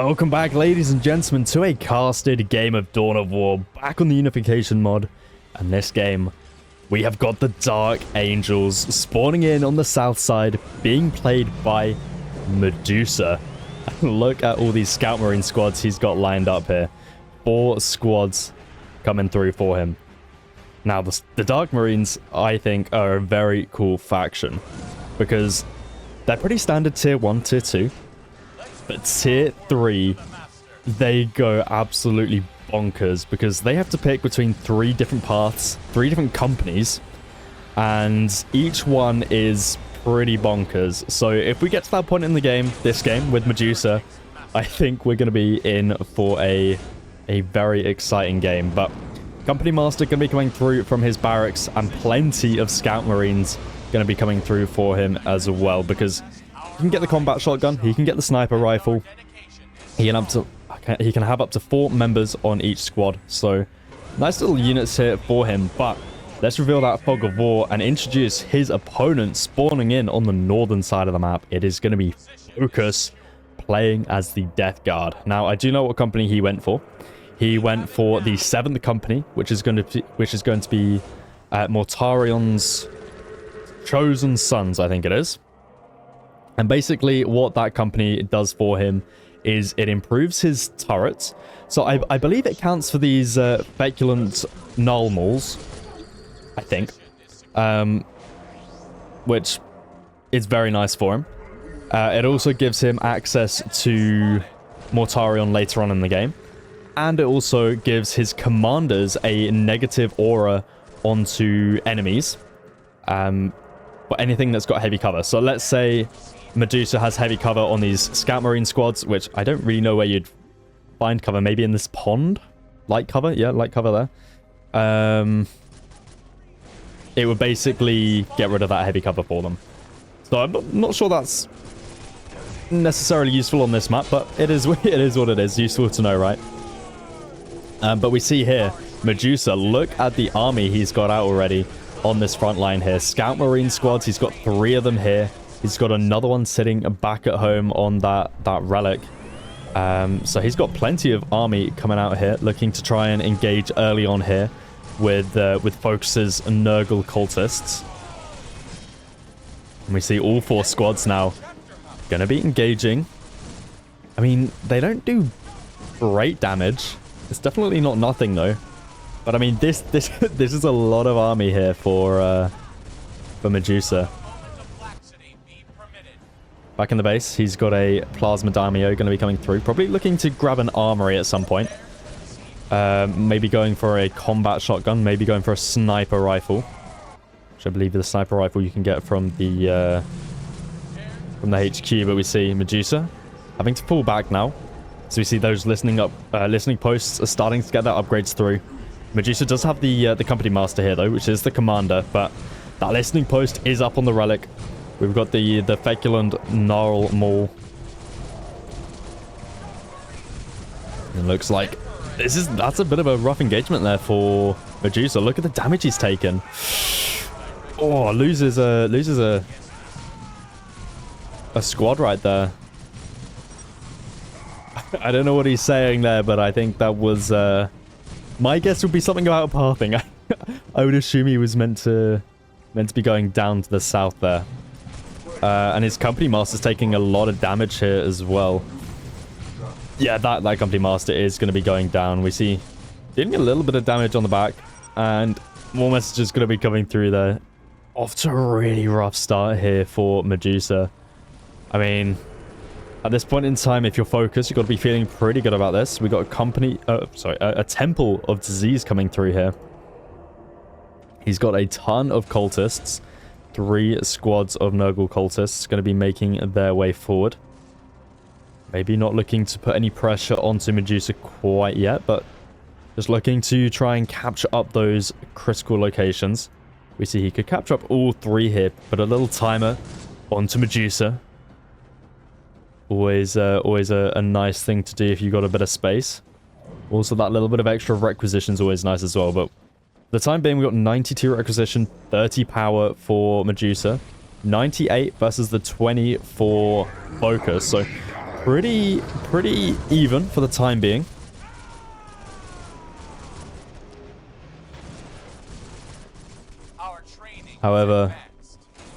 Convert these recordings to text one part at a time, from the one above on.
Welcome back, ladies and gentlemen, to a casted game of Dawn of War, back on the Unification Mod. And this game, we have got the Dark Angels spawning in on the south side, being played by Medusa. Look at all these Scout Marine squads he's got lined up here. 4 squads coming through for him. Now, the Dark Marines, I think, are a very cool faction, because they're pretty standard tier 1, tier 2. But tier 3, they go absolutely bonkers because they have to pick between 3 different paths, 3 different companies, and each one is pretty bonkers. So if we get to that point in the game, this game with Medusa, I think we're going to be in for a very exciting game. But Company Master going to be coming through from his barracks, and plenty of Scout Marines going to be coming through for him as well, because he can get the combat shotgun, he can get the sniper rifle, he can have up to 4 members on each squad. So nice little units here for him. But let's reveal that fog of war and introduce his opponent spawning in on the northern side of the map. It is going to be Focus, playing as the Death Guard. Now, I do know what company he went for. He went for the 7th company, which is going to be Mortarion's chosen sons, I think it is. And basically what that company does for him is it improves his turrets. So I believe it counts for these feculent null mauls, I think, which is very nice for him. It also gives him access to Mortarion later on in the game. And it also gives his commanders a negative aura onto enemies. But anything that's got heavy cover. So let's say Medusa has heavy cover on these Scout Marine squads, which I don't really know where you'd find cover. Maybe in this pond? Light cover? Yeah, light cover there. It would basically get rid of that heavy cover for them. So I'm not sure that's necessarily useful on this map, but it is what it is. Useful to know, right? But we see here, Medusa, look at the army he's got out already on this front line here. Scout Marine squads, he's got 3 of them here. He's got another one sitting back at home on that relic. So he's got plenty of army coming out here, looking to try and engage early on here with Focus's Nurgle cultists. And we see all 4 squads now going to be engaging. I mean, they don't do great damage. It's definitely not nothing though. But I mean, this is a lot of army here for Medusa. Back in the base, he's got a Plasma Daimyo going to be coming through. Probably looking to grab an armory at some point. Maybe going for a combat shotgun. Maybe going for a sniper rifle. Which I believe the sniper rifle you can get from the HQ. But we see Medusa having to pull back now. So we see those listening posts are starting to get their upgrades through. Medusa does have the Company Master here, though, which is the commander. But that listening post is up on the relic. We've got the feculent gnarl maul. It looks like that's a bit of a rough engagement there for Medusa. Look at the damage he's taken. Oh, loses a squad right there. I don't know what he's saying there, but I think that was my guess would be something about pathing. I would assume he was meant to be going down to the south there. And his Company Master's taking a lot of damage here as well. Yeah, that Company Master is going to be going down. We see dealing a little bit of damage on the back. And more messages going to be coming through there. Off to a really rough start here for Medusa. I mean, at this point in time, if you're focused, you've got to be feeling pretty good about this. We got a Temple of Disease coming through here. He's got a ton of cultists. 3 squads of Nurgle cultists going to be making their way forward. Maybe not looking to put any pressure onto Medusa quite yet, but just looking to try and capture up those critical locations. We see he could capture up all 3 here, put a little timer onto Medusa. Always a nice thing to do if you've got a bit of space. Also, that little bit of extra requisition is always nice as well, but the time being, we've got 92 requisition, 30 power for Medusa, 98 versus the 20 for Focus. So pretty even for the time being. However,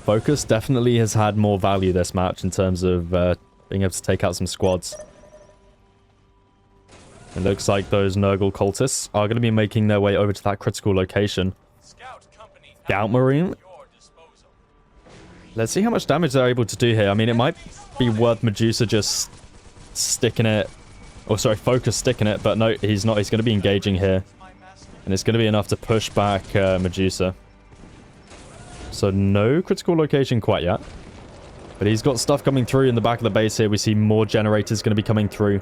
Focus definitely has had more value this match in terms of being able to take out some squads. It looks like those Nurgle cultists are going to be making their way over to that critical location. Scout Marine. Let's see how much damage they're able to do here. I mean, it might be worth Medusa just sticking it. Oh, sorry, Focus sticking it. But no, he's not. He's going to be engaging here. And it's going to be enough to push back Medusa. So no critical location quite yet. But he's got stuff coming through in the back of the base here. We see more generators going to be coming through.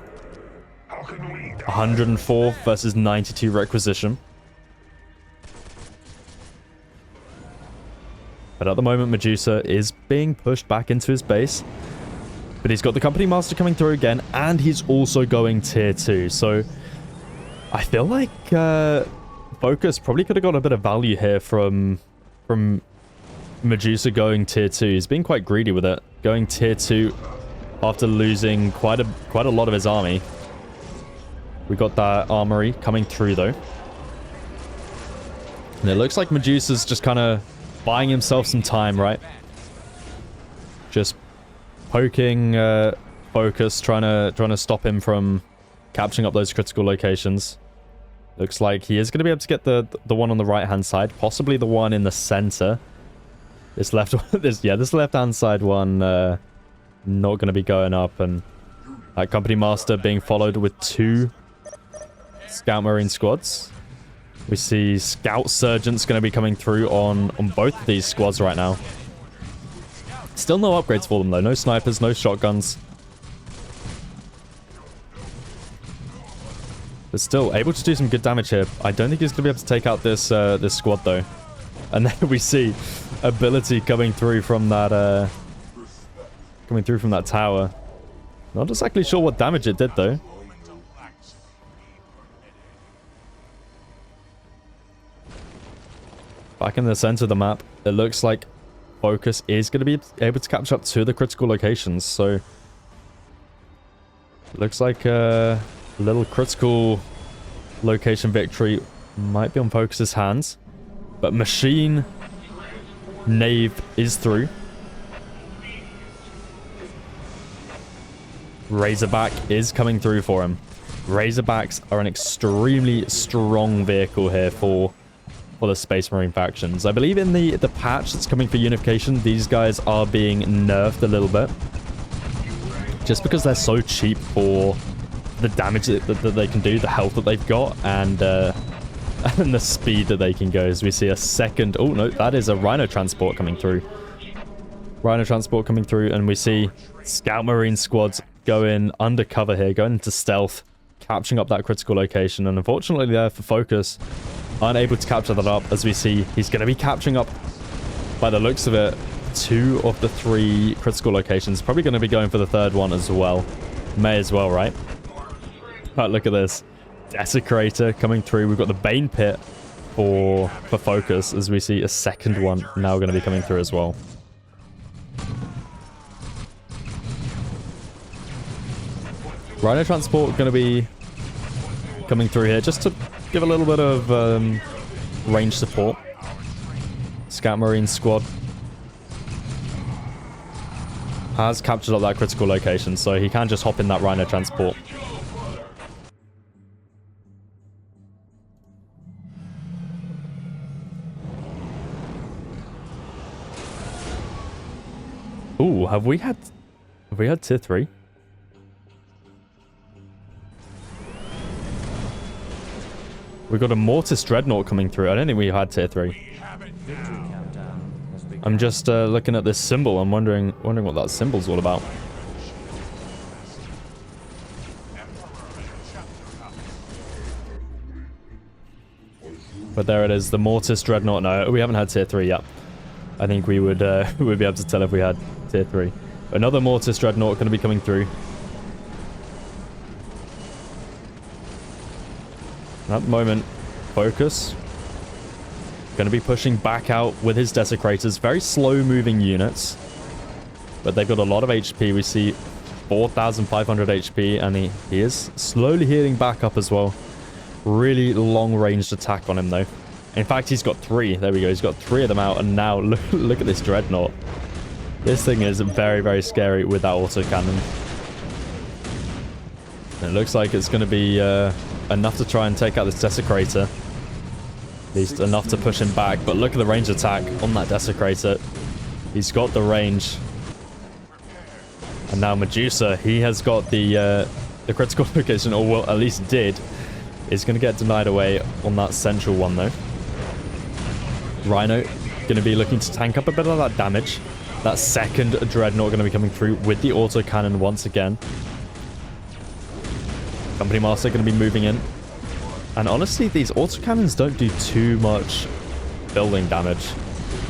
104 versus 92 requisition. But at the moment, Medusa is being pushed back into his base. But he's got the Company Master coming through again. And he's also going tier 2. So I feel like Focus probably could have got a bit of value here from Medusa going tier 2. He's been quite greedy with it. Going tier 2 after losing quite a lot of his army. We got that armory coming through though. And it looks like Medusa's just kind of buying himself some time, right? Just poking Focus, trying to stop him from capturing up those critical locations. Looks like he is going to be able to get the one on the right hand side, possibly the one in the center. This left hand side one not going to be going up, and that Company Master being followed with 2 Scout Marine squads. We see Scout Sergeants going to be coming through on both of these squads right now. Still no upgrades for them though. No snipers, no shotguns. But still able to do some good damage here. I don't think he's going to be able to take out this squad though. And then we see ability coming through from that tower. Not exactly sure what damage it did though. Back in the center of the map, it looks like Focus is going to be able to capture up 2 of the critical locations. So looks like a little critical location victory might be on Focus's hands. But Machine Knave is through. Razorback is coming through for him. Razorbacks are an extremely strong vehicle here for the Space Marine factions. I believe in the patch that's coming for Unification, these guys are being nerfed a little bit. Just because they're so cheap for the damage that they can do, the health that they've got, and the speed that they can go. As we see a second... Oh, no, that is a Rhino Transport coming through. Rhino Transport coming through, and we see Scout Marine squads going undercover here, going into stealth, capturing up that critical location, and unfortunately there for Focus, unable to capture that up. As we see, he's going to be capturing up, by the looks of it, 2 of the 3 critical locations. Probably going to be going for the 3rd one as well. May as well, right? Right, look at this. Desecrator coming through. We've got the Bane Pit for Focus, as we see a 2nd one now going to be coming through as well. Rhino Transport going to be coming through here just to give a little bit of range support. Scout Marine squad has captured up that critical location, so he can just hop in that Rhino Transport. Ooh, have we had tier 3? We've got a Mortis Dreadnought coming through. I don't think we had tier 3. I'm just looking at this symbol. I'm wondering what that symbol's all about. But there it is, the Mortis Dreadnought. No, we haven't had tier 3 yet. I think we would we'd be able to tell if we had tier 3. Another Mortis Dreadnought going to be coming through. At the moment, Focus going to be pushing back out with his Desecrators. Very slow moving units, but they've got a lot of HP. We see 4,500 HP, and he is slowly healing back up as well. Really long-ranged attack on him, though. In fact, he's got 3. There we go. He's got 3 of them out, and now look at this Dreadnought. This thing is very, very scary with that autocannon. It looks like it's going to be enough to try and take out this Desecrator. At least enough to push him back, but look at the range attack on that Desecrator. He's got the range. And now Medusa, he has got the critical location, or well, at least did. Is going to get denied away on that central one, though. Rhino going to be looking to tank up a bit of that damage. That second Dreadnought going to be coming through with the autocannon once again. Company Master going to be moving in. And honestly, these autocannons don't do too much building damage.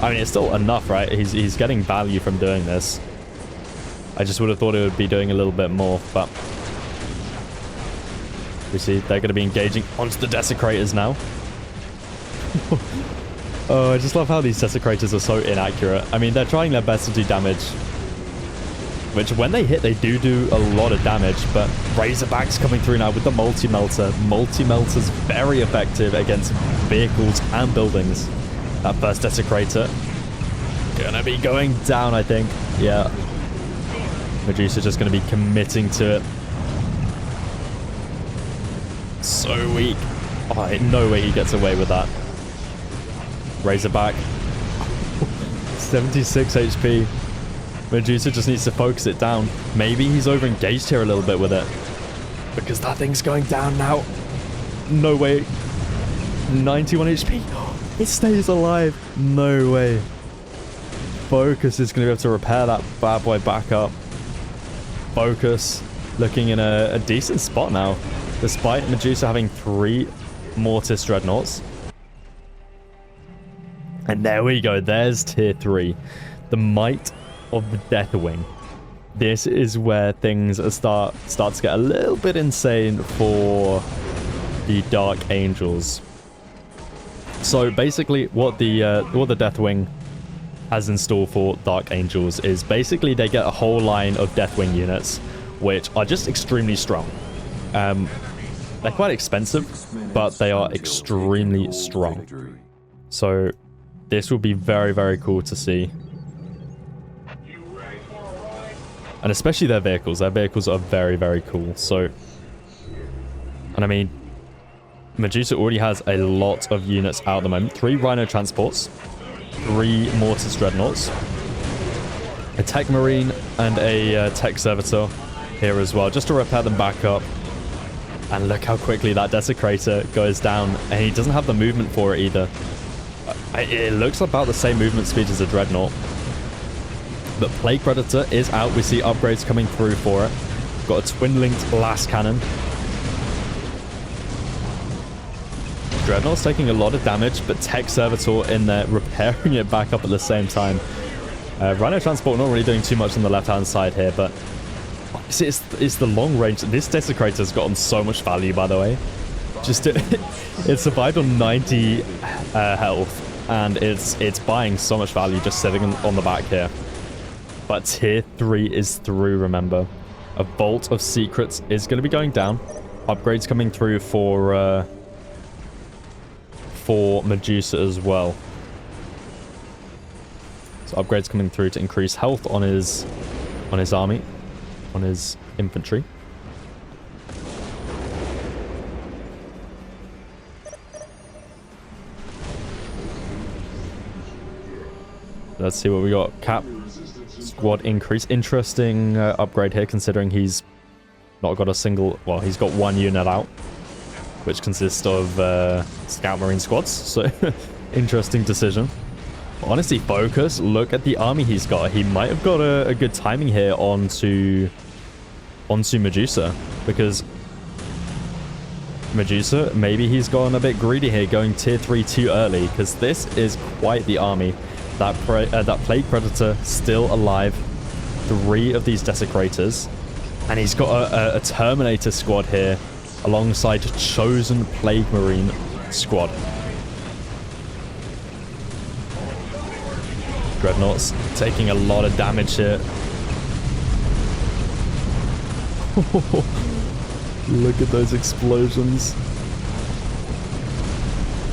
I mean, it's still enough, right? He's getting value from doing this. I just would have thought it would be doing a little bit more, but... We see they're going to be engaging onto the Desecrators now. Oh, I just love how these Desecrators are so inaccurate. I mean, they're trying their best to do damage. Which, when they hit, they do a lot of damage. But Razorback's coming through now with the Multi-Melter. Multi-Melter's very effective against vehicles and buildings. That first Desecrator gonna be going down, I think. Yeah. Medusa just gonna be committing to it. So weak. Oh, no way he gets away with that. Razorback. 76 HP. Medusa just needs to focus it down. Maybe he's over-engaged here a little bit with it. Because that thing's going down now. No way. 91 HP. It stays alive. No way. Focus is going to be able to repair that bad boy back up. Focus looking in a decent spot now. Despite Medusa having 3 Mortis Dreadnoughts. And there we go. There's tier 3. The might of the Deathwing. This is where things start to get a little bit insane for the Dark Angels. So basically, what the Deathwing has in store for Dark Angels is basically they get a whole line of Deathwing units, which are just extremely strong. They're quite expensive, but they are extremely strong. So this will be very, very cool to see. And especially their vehicles. Their vehicles are very, very cool. So, and I mean, Medusa already has a lot of units out at the moment. 3 Rhino Transports, 3 Mortis Dreadnoughts, a Tech Marine, and a Tech Servitor here as well, just to repair them back up. And look how quickly that Desecrator goes down. And he doesn't have the movement for it either. It looks about the same movement speed as a Dreadnought. But Plague Predator is out. We see upgrades coming through for it. Got a twin-linked blast cannon. Dreadnought's taking a lot of damage, but Tech Servitor in there repairing it back up at the same time. Rhino Transport not really doing too much on the left-hand side here, but it's the long range. This Desecrator's gotten so much value, by the way. Just it survived on 90 health, and it's buying so much value just sitting on the back here. But tier 3 is through, remember. A Vault of Secrets is going to be going down. Upgrades coming through for Medusa as well. So upgrades coming through to increase health on his army, on his infantry. Let's see what we got. Cap squad increase. Interesting upgrade here, considering he's not got a single... Well, he's got 1 unit out, which consists of Scout Marine squads. So, interesting decision. But honestly, focus. Look at the army he's got. He might have got a good timing here onto Medusa, because Medusa, maybe he's gone a bit greedy here, going tier 3 too early, because this is quite the army. That Plague Predator still alive. 3 of these Desecrators. And he's got a Terminator squad here alongside Chosen Plague Marine squad. Dreadnoughts taking a lot of damage here. Look at those explosions.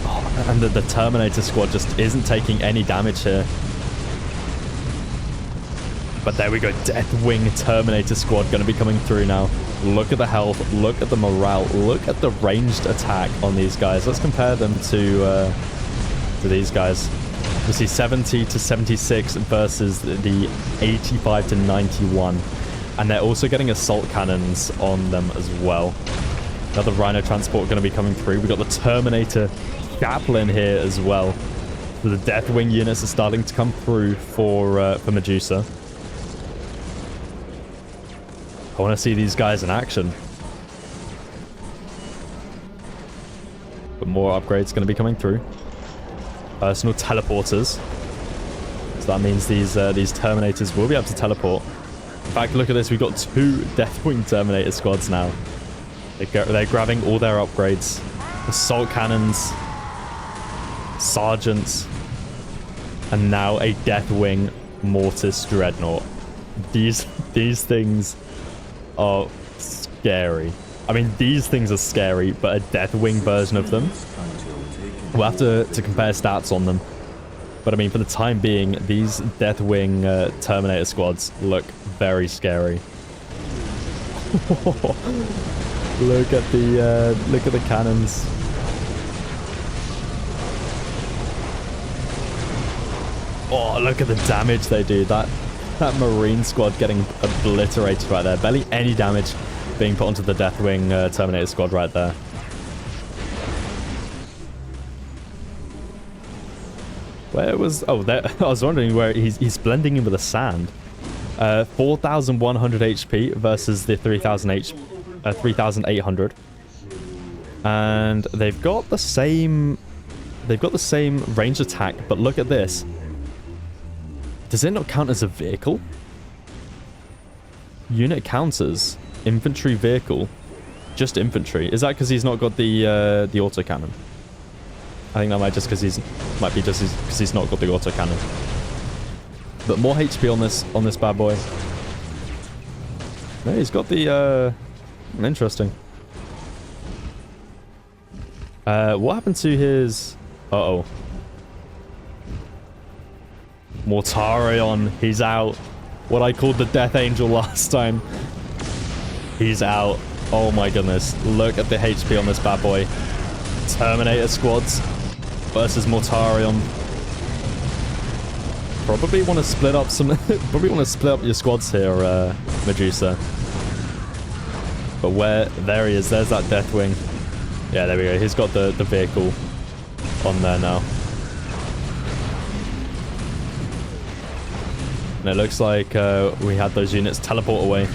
Oh, and the Terminator squad just isn't taking any damage here. But there we go. Deathwing Terminator squad going to be coming through now. Look at the health. Look at the morale. Look at the ranged attack on these guys. Let's compare them to these guys. We see 70 to 76 versus the 85 to 91. And they're also getting assault cannons on them as well. Another Rhino transport going to be coming through. We've got the Terminator Chaplain here as well. So the Deathwing units are starting to come through for Medusa. I want to see these guys in action. But more upgrades going to be coming through. Personal teleporters. So that means these Terminators will be able to teleport. In fact, look at this. We've got 2 Deathwing Terminator squads now. They're grabbing all their upgrades. Assault cannons. Sergeants. And now a Deathwing Mortis Dreadnought. These things are scary. I mean, these things are scary, but a Deathwing version of them. We'll have to compare stats on them. But I mean, for the time being, these Deathwing Terminator squads look very scary. Look at the cannons. Oh, look at the damage they do. That Marine squad getting obliterated right there. Barely any damage being put onto the Deathwing Terminator squad right there. Where was... Oh, there, I was wondering where he's blending in with the sand. 4,100 HP versus the 3,800. And they've got the same... They've got the same range attack, but look at this. Does it not count as a vehicle? Unit counters. Infantry vehicle. Just infantry. Is that because he's not got the autocannon? I think that might be just because he's not got the autocannon. But more HP on this bad boy. No, he's got the interesting. What happened to his... Uh-oh. Mortarion, he's out. What I called the Death Angel last time. He's out. Oh my goodness. Look at the HP on this bad boy. Terminator squads versus Mortarion. Probably want to split up some... probably want to split up your squads here, Medusa. But where... There he is. There's that Deathwing. Yeah, there we go. He's got the vehicle on there now. And it looks like we had those units teleport away.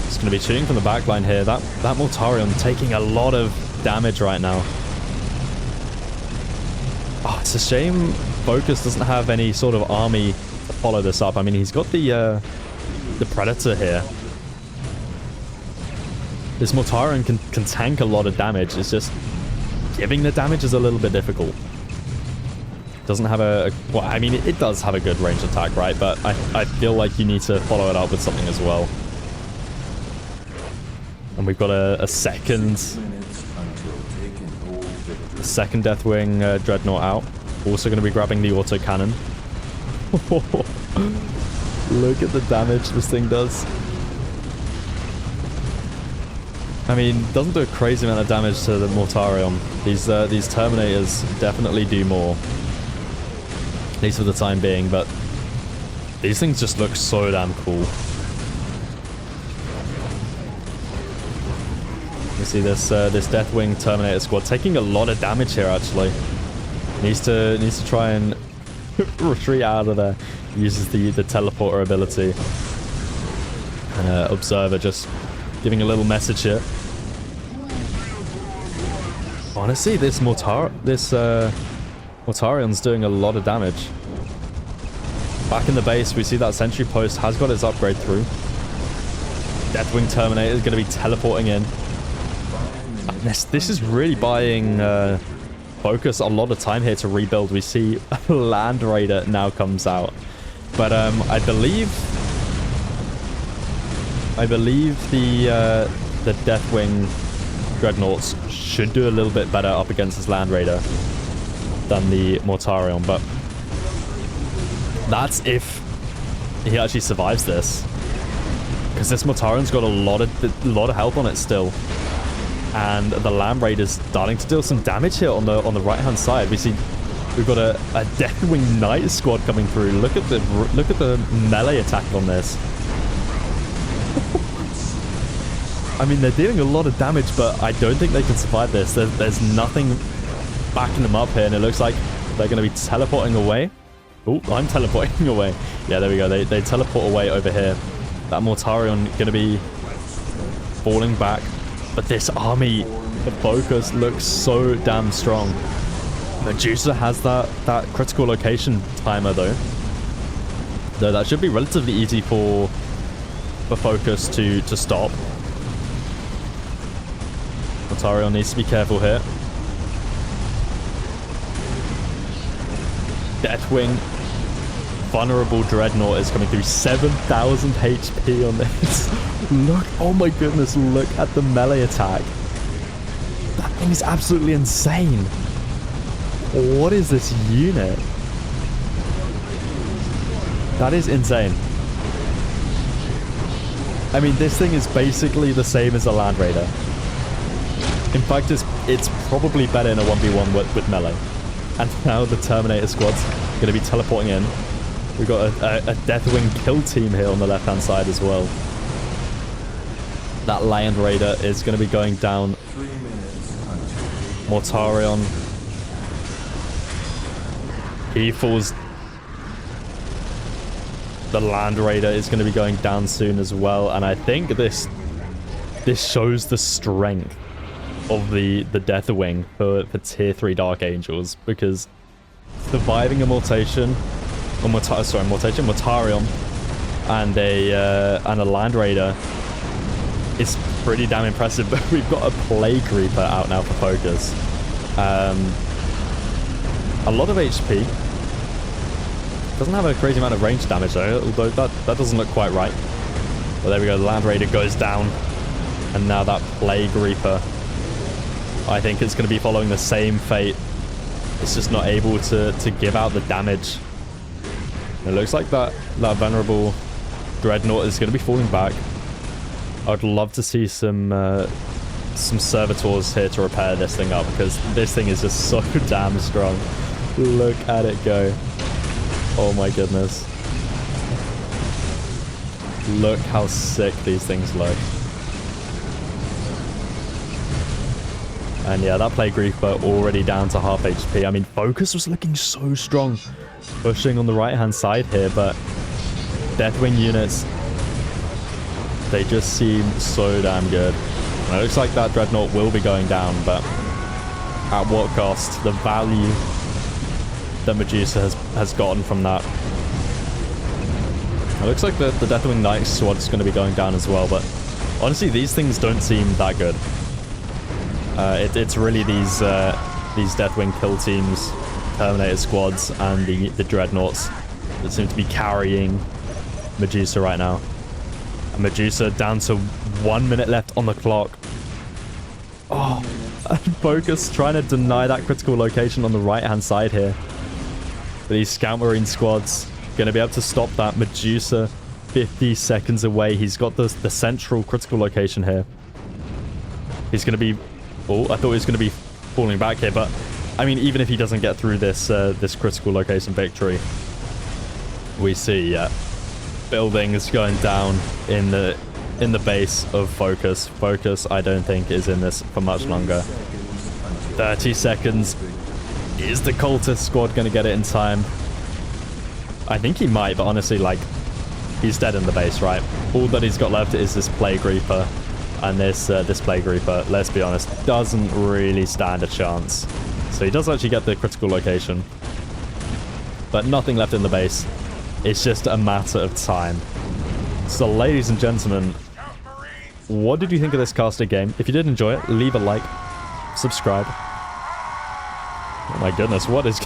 Just going to be shooting from the back line here. That Mortarion taking a lot of damage right now. Oh, it's a shame Focus doesn't have any sort of army to follow this up. I mean, he's got the Predator here. This Mortarion can tank a lot of damage. It's just giving the damage is a little bit difficult. Doesn't have a... Well, I mean, it does have a good range attack, right? But I feel like you need to follow it up with something as well. And we've got a second Deathwing Dreadnought out. Also going to be grabbing the autocannon. Look at the damage this thing does. I mean, doesn't do a crazy amount of damage to the Mortarion. These Terminators definitely do more. At least for the time being, but these things just look so damn cool. You see this Deathwing Terminator squad taking a lot of damage here. Actually, needs to try and retreat out of there. Uses the teleporter ability. And Observer just giving a little message here. Honestly, this Mortarion's doing a lot of damage. Back in the base, we see that sentry post has got its upgrade through. Deathwing Terminator is going to be teleporting in. This is really buying Focus a lot of time here to rebuild. We see Land Raider now comes out. But I believe I believe the Deathwing Dreadnoughts should do a little bit better up against this Land Raider than the Mortarion, but that's if he actually survives this. Because this Mortarion's got a lot of health on it still. And the Land Raider's starting to deal some damage here on the right-hand side. We've got a Deathwing Knight squad coming through. Look at the melee attack on this. I mean, they're dealing a lot of damage, but I don't think they can survive this. There's nothing backing them up here, and it looks like they're going to be teleporting away. Oh, I'm teleporting away. Yeah, there we go. They teleport away over here. That Mortarion going to be falling back. But this army of Focus looks so damn strong. Medusa has that critical location timer, though. Though that should be relatively easy for Focus to stop. Mortarion needs to be careful here. Deathwing, vulnerable Dreadnought is coming through. 7,000 HP on this. Look, oh my goodness, look at the melee attack. That thing is absolutely insane. What is this unit? That is insane. I mean, this thing is basically the same as a Land Raider. In fact, it's probably better in a 1v1 with melee. And now the Terminator squad's going to be teleporting in. We've got a Deathwing kill team here on the left-hand side as well. That Land Raider is going to be going down. Mortarion. He falls. The Land Raider is going to be going down soon as well. And I think this shows the strength of the Deathwing for tier 3 Dark Angels, because surviving a Mortarion and a Land Raider is pretty damn impressive. But we've got a Plague Reaper out now for Focus. A lot of HP. Doesn't have a crazy amount of range damage though, although that doesn't look quite right. Well, there we go. The Land Raider goes down, and now that Plague Reaper, I think it's going to be following the same fate. It's just not able to give out the damage. It looks like that vulnerable Dreadnought is going to be falling back. I'd love to see some servitors here to repair this thing up, because this thing is just so damn strong. Look at it go. Oh my goodness. Look how sick these things look. And yeah, that Plague Reaper already down to half HP. I mean, Focus was looking so strong, pushing on the right-hand side here, but Deathwing units, they just seem so damn good. And it looks like that Dreadnought will be going down, but at what cost? The value that Medusa has gotten from that. It looks like the Deathwing Knight Sword is going to be going down as well, but honestly, these things don't seem that good. It's really these Deathwing kill teams, Terminator squads, and the Dreadnoughts that seem to be carrying Medusa right now. And Medusa down to 1 minute left on the clock. Oh, and Focus trying to deny that critical location on the right-hand side here. But these Scout Marine squads going to be able to stop that. Medusa 50 seconds away. He's got the central critical location here. He's going to be... Oh, I thought he was going to be falling back here, but I mean, even if he doesn't get through this this critical location victory, we see buildings going down in the base of Focus. Focus, I don't think, is in this for much longer. 30 seconds. Is the Cultist squad going to get it in time? I think he might, but honestly, like, he's dead in the base, right? All that he's got left is this Plague Reaper. And this Plague Reaper, let's be honest, doesn't really stand a chance. So he does actually get the critical location. But nothing left in the base. It's just a matter of time. So ladies and gentlemen, what did you think of this casted game? If you did enjoy it, leave a like, subscribe. Oh my goodness, what is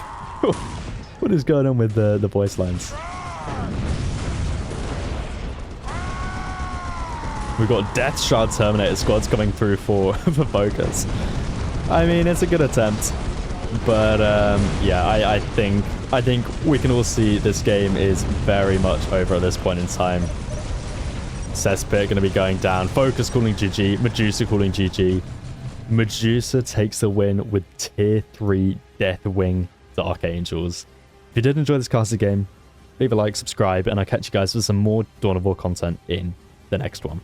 going on with the voice lines? We've got Death Shard Terminator squads coming through for focus. I mean, it's a good attempt. But yeah, I think we can all see this game is very much over at this point in time. Cesspit going to be going down. Focus calling GG. Medusa calling GG. Medusa takes the win with tier 3 Deathwing Dark Angels. If you did enjoy this casted game, leave a like, subscribe, and I'll catch you guys with some more Dawn of War content in the next one.